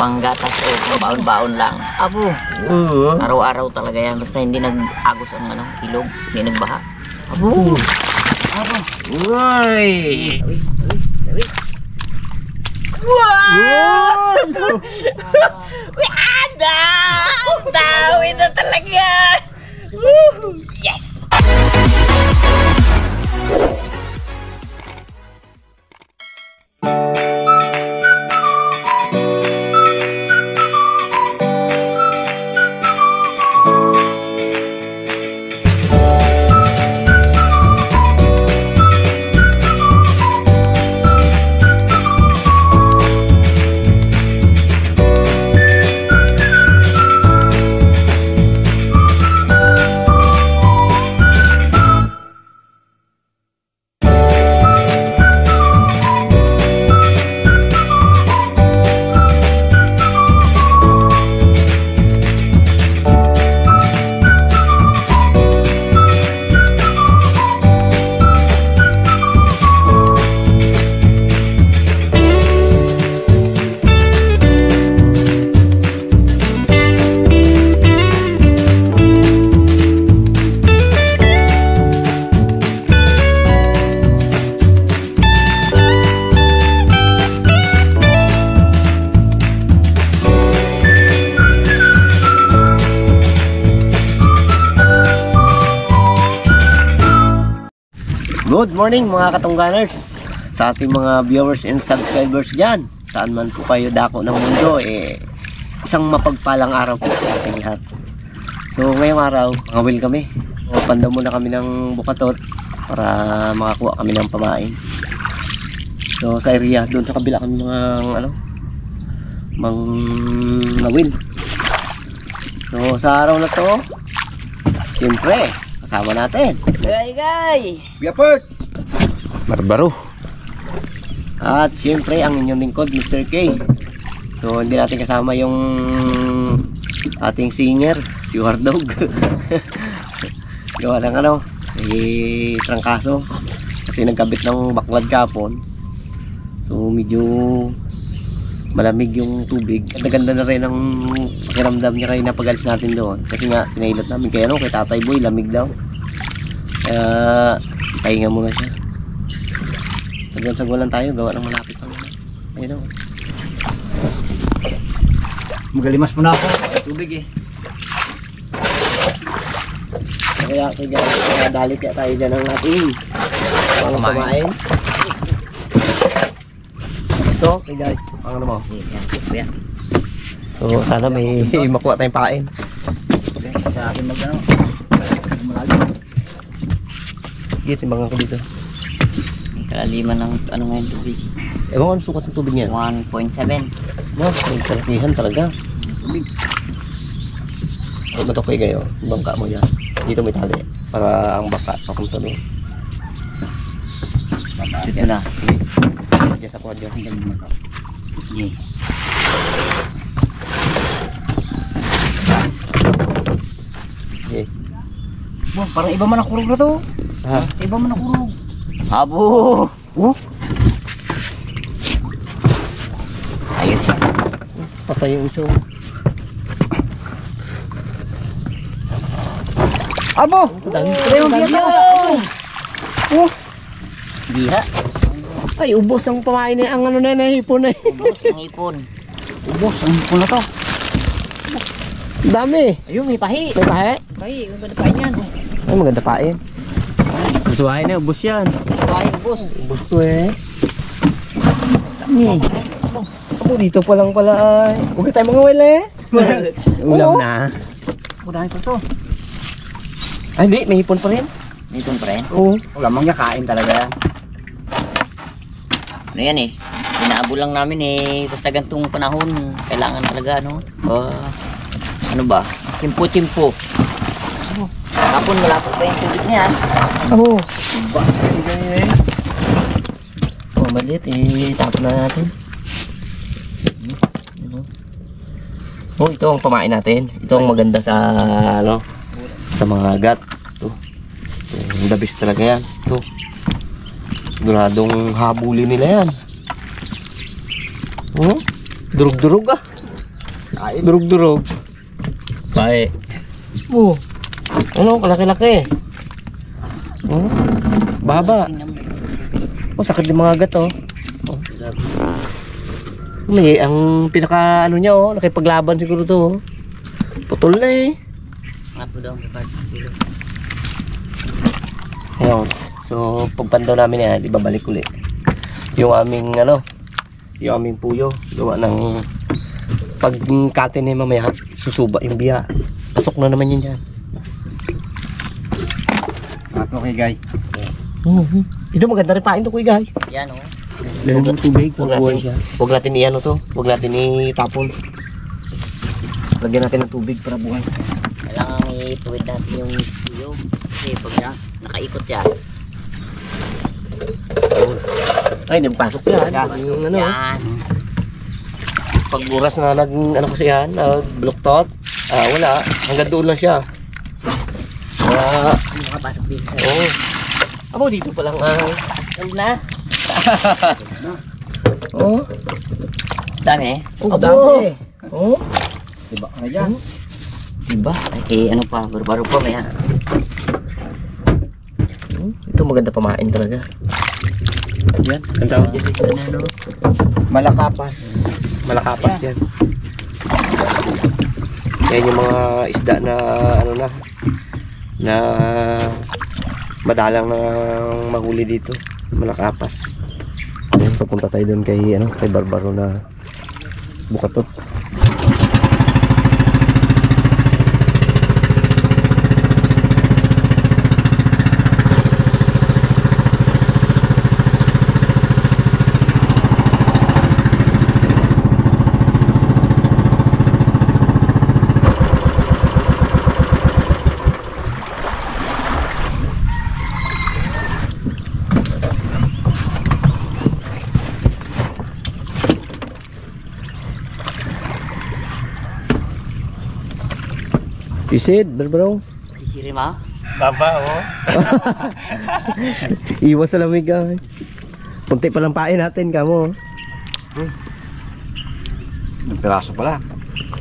panggatas o baon-baon lang. Abo. Araw-araw talaga yan. Basta hindi nag-agos ang ilog. Hindi nagbaha. Abo. Abo. Uy! Wow! Dawi na talaga! Yes! Good morning mga katungganers, sa ating mga viewers and subscribers dyan, saan man po kayo dako ng mundo, isang mapagpalang araw po sa ating lahat. So ngayong araw, mangawil kami. Panda muna kami ng bukatot para makakuha kami ng pamain. So sa area, doon sa kabila kami mga mangawil. So sa araw na to, siyempre kasama natin Gay! Biapert Barbaro. at siyempre ang inyong lingkod, Mr. K. So hindi natin kasama yung ating singer, si Wardog. Gawa ng trangkaso kasi nagkabit ng baklad kapon. So medyo malamig yung tubig. Ganda na rin ang pakiramdam niya kayo napagalis natin doon. Kasi nga pinailot namin kay Tatay Boy, lamig daw. Kaya pahinga muna siya. Sagwan-sagwan lang tayo, gawa ng malapit lang. Ayun o. Magalimas mo na ako. Tubig Kaya dali kaya tayo dyan ang ating mga pamain. Ito, kay guys. Ano mo? Yan. So sana may makuha tayong pain. Sa akin malalim. Sige, timbangan ko dito. Ang kalaliman ng ngayon tubig. Ewan ko ano sukat ng tubig niya. 1.7. No, may kalakihan talaga. Huwag mo ito kayo kayo. Bangka mo dyan. Dito may tali. Para ang baka papunta doon. Ito na. Sige. Diyan sa kwadyo. Okay. Okay. Wah, parang iba man ang kurog na to. Ha? Iba man ang kurog. Abo! Oh, Ayos yan. patay yung iso. Abo! Dami. Oh! Biha. Ay, ubos ang pamain na ang hipon na. Ubos ang ipon. Ubos, ang hipon na to. Dami. Ayun, may pahi. May pahe? Pahi, ang ganda pahin yan. Ay, maganda pain. Susuhain na, ubos yan. Pahi, ubos. Ubos to Ako dito pa lang pala ay. Huwag tayo mga wala Ulam na. Udahin ko to. Ay, hindi. May hipon pa rin. Ipon pa rin. Oo. Lamang niya kain talaga. Ano yan inaabo lang namin basta gantong panahon. Kailangan talaga ano ba? Timpo-timpo. Kapon malapot pa yung tubig niya. Oo. Oh, maliit. Itapon na natin. Oh, ito ang pamain natin. Ito ang maganda sa sa mga agat. Ito. The best talaga yan. Ito. Siguradong habulin nila yan. Oh, durug-durug ah. Kain. Durog-durog. Bae. Oh. Ano, kalaki-laki. Oh. Baba. Oh, sakit yung mga gato. Oh. May, ang pinaka ano niya oh, nakipaglaban siguro to. Oh. Putol na eh. Nga po daw, kapag kilo. Ayun. So, pagpandaw namin yan, ibabalik ulit. Yung aming ano, yung aming puyo, gawa ng pagkate na mamaya, susuba yung biya. Pasok na naman yun dyan. Ato kay Guy. Ito maganda rin pain to kuy guys. Yan o. Lalo ng tubig, huwag natin i-ano to, huwag natin itapon. Lagyan natin ng tubig para buhay. Kailangan ituwid natin yung tuyo. Kasi pag nakaikot yan. Ay, nagpasok yan. Yung ano, Yan. pag buras na ano kasi yan, nagbluktot, wala, hanggang doon lang siya. Hindi makapasok dito. Oo. Abo, dito pa lang. Saan na? Oo. Dami eh. Oh, dami. Oo. Diba ka na dyan? Diba? Ay, ano pa, barbaro pa maya. Ito maganda pamain talaga. Yan, ang tawag dito. Ano? Malakapas. Malakapas yan. Yan yung mga isda na ano na madalang na mahuli dito. Malakapas. Ayan, papunta tayo doon kay Barbaro na Bukatot. Sisid, Barbaro. Sisirim ha? Baba oh. Iwas sa lamig ka. Punti pa lang pain natin kamo. Ng piraso pala.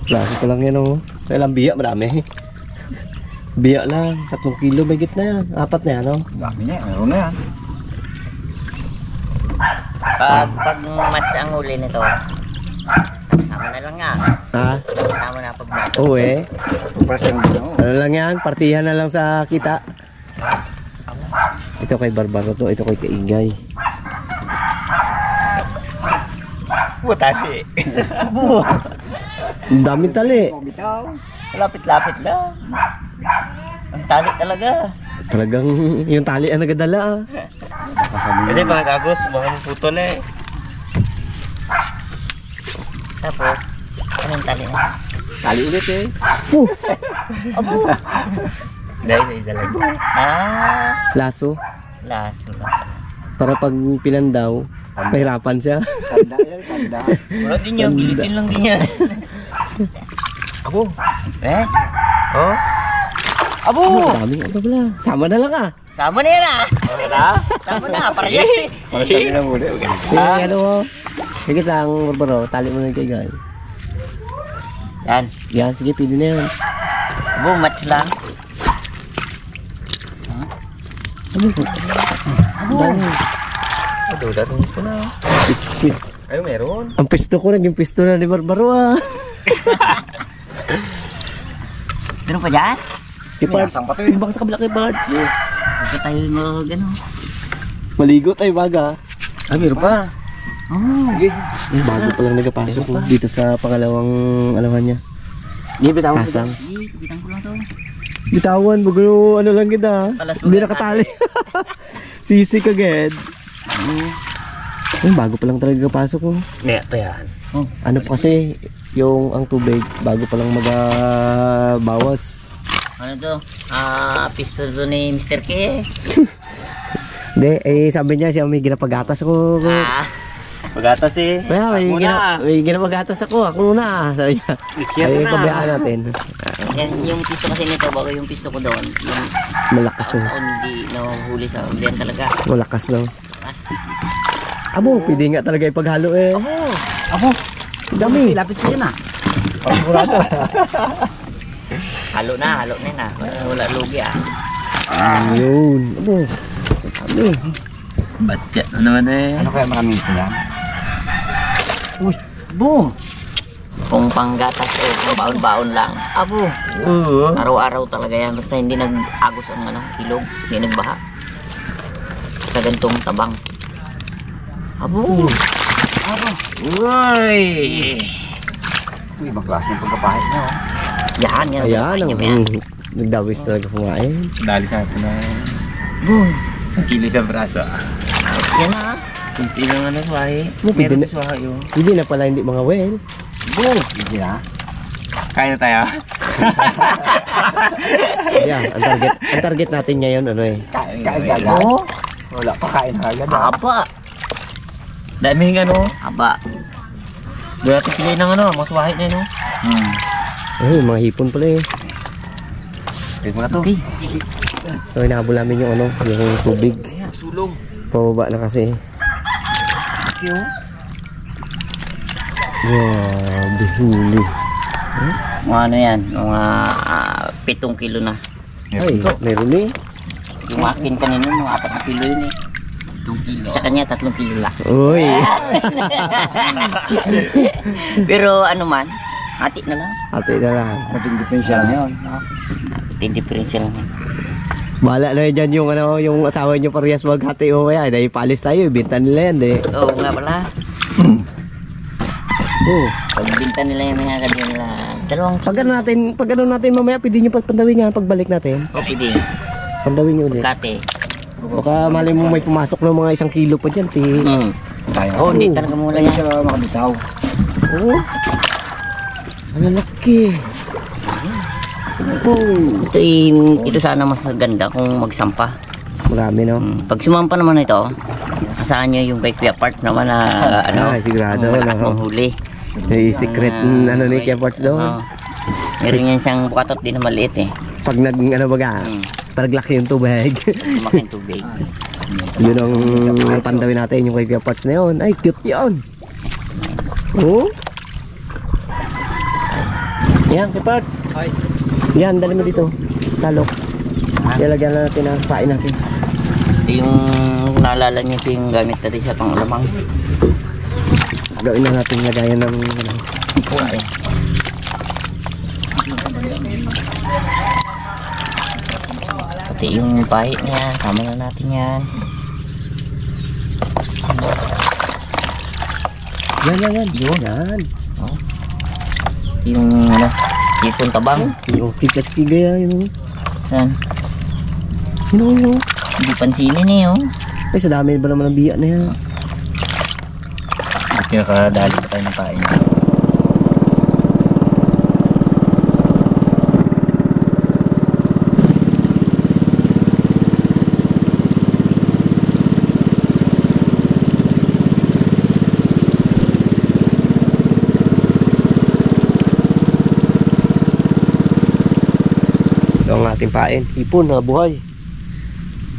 Klase pa lang yan oh. Kaya lang biya, marami. Biya lang, 3 kilo may gitna yan. 4 na yan oh. Dami niya, meron na yan. Pag match ang huli nito, sama na lang nga. Ha? Sama na pag match. Oo eh. Presyo mo na oh. Ano lang yan, partihan na lang sa kita. Ito kay Barbaro to, ito kay Kaingay. Butali. Ang daming tali. Bitaw. Lapit-lapit lang. Ang tali talaga. Talagang yung tali ang nagadala ah. Kasi pa nag-agos, baka putol eh. Tapos, anong tali na? Tali ulit eh. Abo! Dahil sa isa lang. Ah! Laso. Laso lang. Para pag pinandaw, mahirapan siya. Tanda yan, tanda. Wala din yan, gilitin lang din yan. Abo. Eh? Oh? Abo! Daming ano pala. Sama na lang ah. Sama na yan ah! Sama na, parehas eh. Para sabi na muli. Kaya ano oh. Sige lang, Barbaro, tali mo na yung Kaingay. Yan. Yan, sige, pili na yan. Abo, match lang. Dami. Ado, dating ko na. Ay, meron. Ang pisto ko, naging pisto na ni Barbaro ah. Meron pa dyan? Kay Bart, Minasang pa to eh. timbang sa kabila kay Bart. Ito tayo mag ano. Maligo tayo baga. Ah, meron pa. Oh. Bago pa lang nagapasok no? Dito sa pangalawang alawan niya. Hindi, bitawan ko. Asang. Hindi, kapitan ko lang to. Bitawan, bago ano lang kita. Palas mo Hindi lang nakatali. Sisik agad. Bago pa lang talaga pasok ko. Maya pa yan. Ano pa kasi, yung ang tubig, bago pa lang magabawas. Ano to? Pisto to ni Mr. K eh. Hindi, sabi niya siya may ginapagatas ako. Pag-atas eh. Kaya may ginapagatas ako muna. Sabi niya, ay pabayaan natin. Yan, yung pisto kasi nito, bago yung pisto ko doon, yung Malakas oh. hindi nahuhuli sa ulian talaga. Malakas no. Mas, Abo, pwede nga talaga ipaghalo eh. Abo. Dami. Lapit ko yun ah. Pagkurado. Halo na yun ah. Wala lugi ah. Yun. Ano? Kami. Batya na naman eh. Ano kaya maraming ito yan? Uy, boom! Kung panggatas o baon-baon lang. Abo, Oo. araw-araw talaga yan. Basta hindi nag-agos ang ilog. Hindi nagbaha. Sa gantong tabang. Abo! Uy! Uy, ibang klase ng pagkapahit niya. Oh. Yan. Ayan. Yan. Ang nagdawis talaga kumain. Dali sa atin na Boom! 1 kilo sa braso. Yan na. Kunti lang ano suwahi. Pwede na- Meron suwahi yun. Hindi na pala hindi mga well. Boom! Hindi na. Kaya na tayo. Yeah, ang target natin ngayon ano eh. Kain agad. Oo. Wala pa kain agad. Ah. Aba. Daming ano. Aba. Doon natin pilay ng ano. Mga suwahi na yun. No? Ay, mga hipon pala eh. Wait mga to. Okay. So, inahabol namin yung ano, yung tubig. Sulong. Pababa na kasi. Grabe, huli. Mga ano yan. Mga 7 kilo na. Ay, meron eh. Yung akin kanina, mga 4 na kilo yun eh. 2 kilo. Sa kanya, 3 kilo lang. Uy. Pero ano man, hati na lang. Ate na lang. Mating diferensya lang yun. Hindi difference lang. Bahala na dyan yung ano, yung asawa nyo parehas maghati o kaya. Dahil palis tayo, ibenta nila yan eh. Oo nga pala. Oh. Pagbinta nila yung mga ganyan nila. Dalawang Pag ano natin mamaya, pwede nyo pagpandawin nga pagbalik natin. o pwede. Pandawin nyo ulit. Kate. Baka malay mo may pumasok ng mga 1 kilo pa dyan, ti. Tayo. Oo, hindi talaga mula Hindi yan. siya makabitaw. Oo. Ang laki. Oh. Ito sana mas ganda kung magsampa. Marami no? Pag sumampa naman ito, kasaan nyo yung kay Kuya Parts naman na ano, sigurado. malakas No? mong huli. May secret ano ni Kuya Parts doon. Oo. Meron yan siyang bukatot din na maliit eh. Pag nag ano baga, talaglaki yung tubig. Lumaking tubig. Yun ang pandawin natin yung kay Kuya Parts na yun. Ay, cute yun. Oo. Yan, Kuya Parts. Yan, dali mo dito. Salok. Ilagyan na natin ang pain natin. Ito yung naalala niyo, ito yung gamit natin sa pang-alamang. Gawin na natin lagayan ng ano. Pati yung pahit niya, tama na natin yan. Yan. Yan. Yung ano, ipon tabang. Yung kikas-kiga yan. Yan. Yun. Hindi pansinin eh oh. Ay, sa dami ba naman ang biya na yan? Pinakadali pa tayo ng pain. Ito ang ating pain. Ipon na buhay.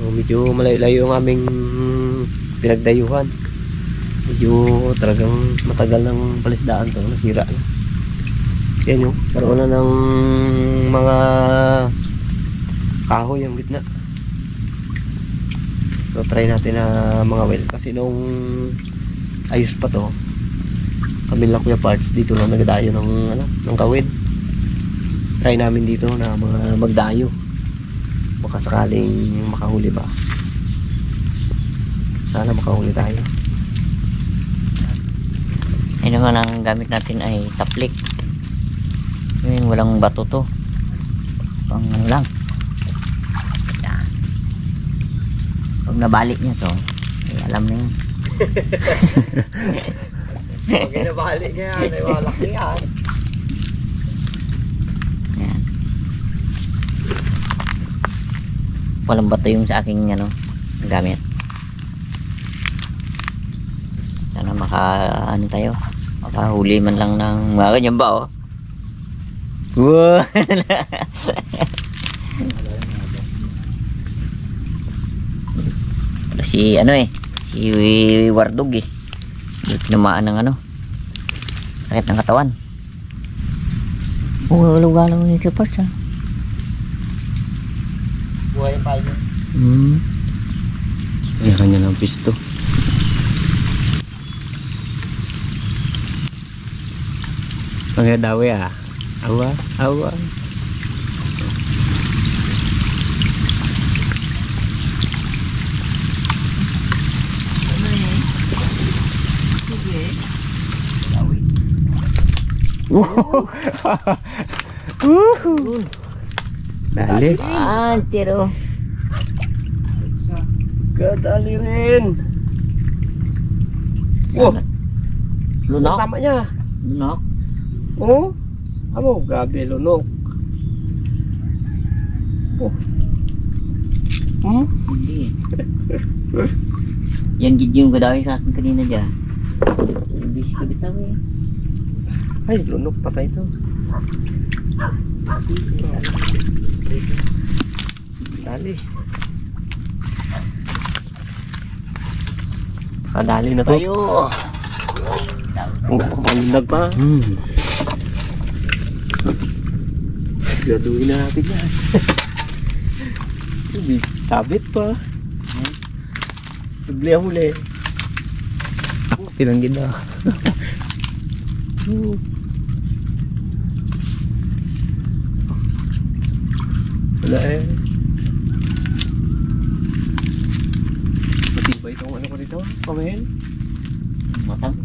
Medyo malayo-layo ang aming pinagdayuhan. Medyo talagang matagal ng palisdaan to. Nasira na. Yan yung karoon na ng mga kahoy ang gitna. So try natin na mga well. Kasi nung ayos pa to, kami lang Kuya Parts dito lang nagdayo ng ano, ng kawid. Try namin dito na mga magdayo. Baka sakaling makahuli ba. Sana makahuli tayo. Ayun naman ang gamit natin ay taplik. Ngayon walang bato to. Pang ano lang. Yan. Pag nabalik niya to, ay alam na yun. Pag inabalik niya yan, ay walak yan. Yan. Walang bato yung sa aking ano, gamit. Sana ano tayo, makahuli man lang ng mga ganyan ba oh. Wow. Si ano eh, si Wardog eh. Tinamaan ng ano, sakit ng katawan. Ulo-ulo ni Kiparts ha. Buhay pa yun. Ayan kanya ng pisto. Mga dawi Awa, awa. Dali. Tiro. Kadali rin. Oh, Lunok. tama niya. Lunok. Oh, amo, grabe, lunok. Oh. Hindi. Yan gid yung gadawi sa akin kanina dyan. Hindi siya bitaw eh. Ay, lunok patay to. Dali. Kadali na tayo. Ang palindag pa. Gaduhin na natin yan. Sabit pa. Huli ang huli. Tinanggit na. Wala eh. Matibay itong ano ko dito? Pamahin? Matang.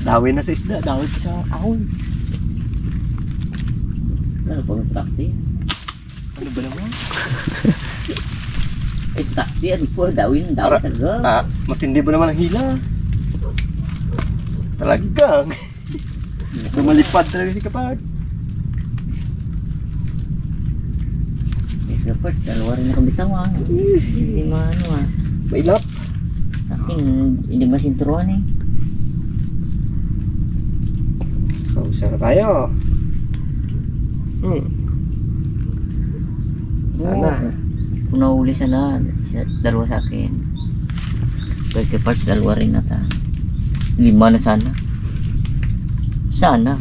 Dawin na sa isda. Dawin pa sa ahon. Ano pang takti? Ano ba naman? Eh takti ano po dawin talaga. Matindi ba naman ang hila? Talagang. Lumalipad talaga si Kapag. Dapat dalawa rin ako bitaw ah. Hindi maano ah. Mailap. Sa akin hindi masinturuan eh. Kausa na tayo. Sana. Kung nahuli sana, dalawa sa akin. Pwede parts, dalawa rin na ta. 5 na sana. Sana.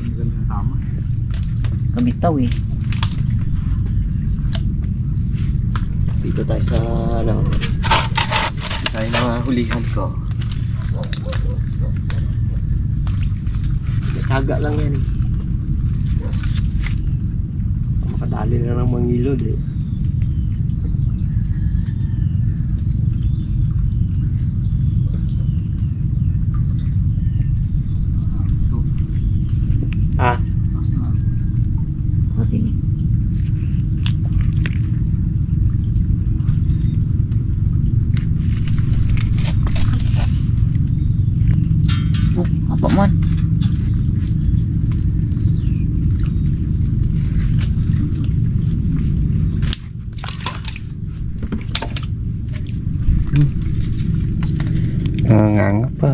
Kabitaw eh. Dito tayo sa ano. Sa mga hulihan ko. Tsaga lang yan eh. Makadali na ng mangilod eh. Ah, Pati ni. Apa man? Nangangap pa.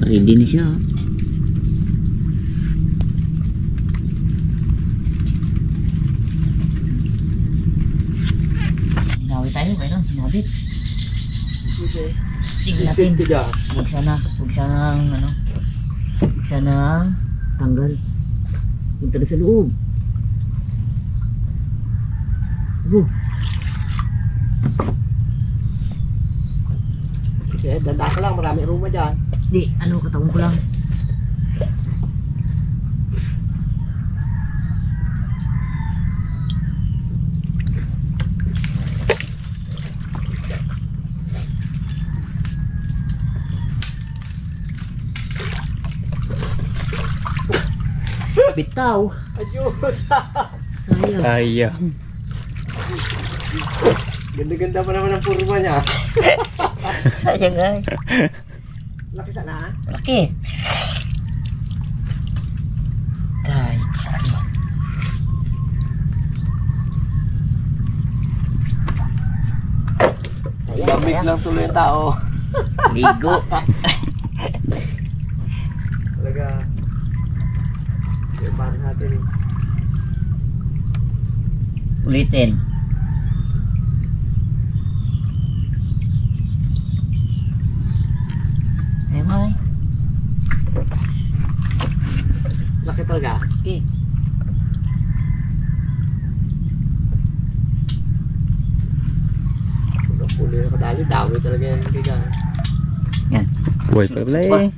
Ready na siya. Sinabi tayo, mayroon sinabit. Tingnan natin. Huwag sana ano. Huwag sana tanggal. Punta na sa loob. Kasi danda ka lang, marami ruma dyan. Di, ano, katawang ko lang. Bitaw. Ayos! Sayang. Sayang. Ganda-ganda pa naman ang purma niya. Sayang ay. Laki sana ha? Laki. Tay. Lamig lang tuloy yung tao. Ligo. Talaga. Parang natin eh. Ulitin. Ay, may. talaga. Okay. Puli na kadali, dami talaga yan kaya. Buhay pa pala eh.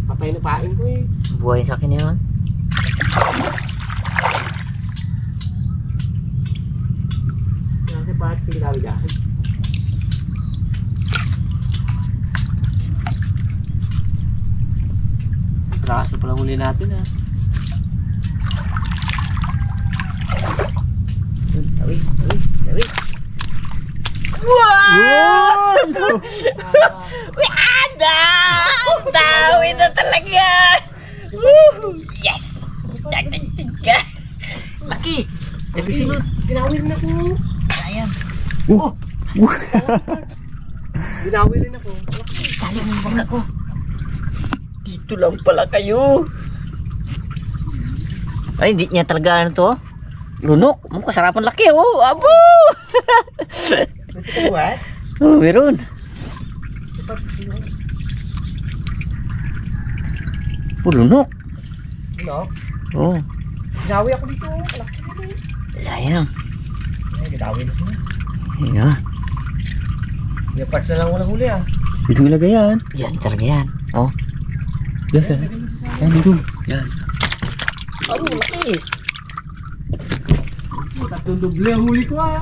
Patay na pain ko eh. Buhay sa akin yun. Kasi bakit pinagawi dyan? Praso pala huli natin ha. Tawi, tawi, tawi. Wow! Dawi na talaga! Woo! Yes! Dagdag ka! Laki! Nagsunod! Ginawi rin ako. Sayang! Ginawi rin ako. Tali mo yung bangka ko! Dito lang pala kayo! Ay, hindi niya talaga ano to? Lunok! Mukha sarapan laki oh! Abo! Ito what? Oh, meron! Oh, lunok! Ano? Oh, Ginawi ako dito. Malaki na rin. sayang! Ay, ginawi na siya. Ayun nga. Yung parts na lang walang huli ah. Dito ilagay yan. Yan talaga yan. Oh. Yan sa. Yan dito. Yan. Oh, laki! Tatlong doble ang huli ko ah.